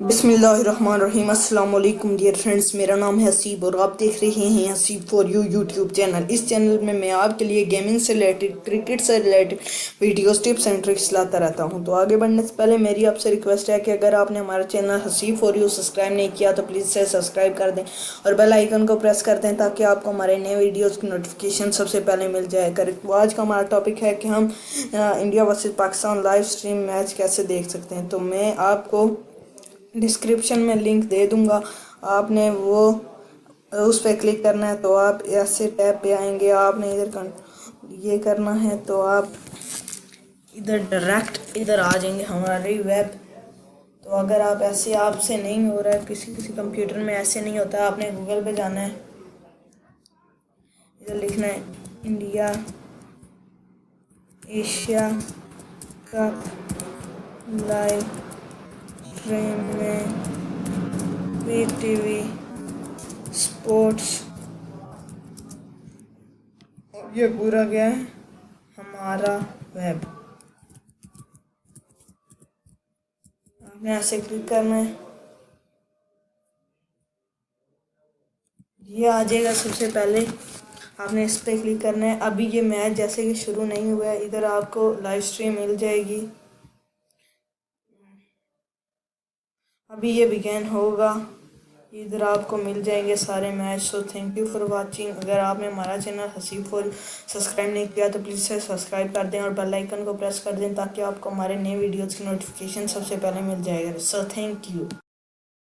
बिस्मिल्लाहिर्रहमानिर्रहीम। अस्सलाम वालेकुम डियर फ्रेंड्स, मेरा नाम है हसीब और आप देख रहे हैं Haseeb for you YouTube channel. इस चैनल में मैं आपके लिए गेमिंग से रिलेटेड, क्रिकेट से related videos, tips and tricks लाता रहता हूं। तो आगे बढ़ने से पहले मेरी आपसे रिक्वेस्ट है कि अगर आपने हमारा channel Haseeb for you subscribe नहीं किया तो प्लीज़ से सब्सक्राइब कर दें और बेल आइकन को प्रेस कर दें ताकि आपको हमारे नए वीडियोज़ की नोटिफिकेशन सबसे पहले मिल जाए करे। तो आज का हमारा टॉपिक है कि हम India versus Pakistan live stream match कैसे देख सकते हैं। तो मैं आपको डिस्क्रिप्शन में लिंक दे दूंगा, आपने वो उस पर क्लिक करना है। तो आप ऐसे टैब पे आएंगे, आपने इधर ये करना है तो आप इधर डायरेक्ट इधर आ जाएंगे हमारी वेब। तो अगर आप ऐसे आपसे नहीं हो रहा है, किसी कंप्यूटर में ऐसे नहीं होता, आपने गूगल पे जाना है, इधर लिखना है India Asia cup live stream में टीवी स्पोर्ट्स, ये पूरा गया है हमारा वेब। आपने ऐसे क्लिक करना है, ये आ जाएगा। सबसे पहले आपने इस पर क्लिक करना है। अभी ये मैच जैसे कि शुरू नहीं हुआ है, इधर आपको लाइव स्ट्रीम मिल जाएगी। अभी ये बिगेन होगा, इधर आपको मिल जाएंगे सारे match. So thank you for watching. अगर आपने हमारा चैनल हसीब फॉर सब्सक्राइब नहीं किया तो प्लीज़ से सब्सक्राइब कर दें और बेल आइकन को प्रेस कर दें ताकि आपको हमारे नए वीडियोज़ की नोटिफिकेशन सबसे पहले मिल जाएगा। So thank you.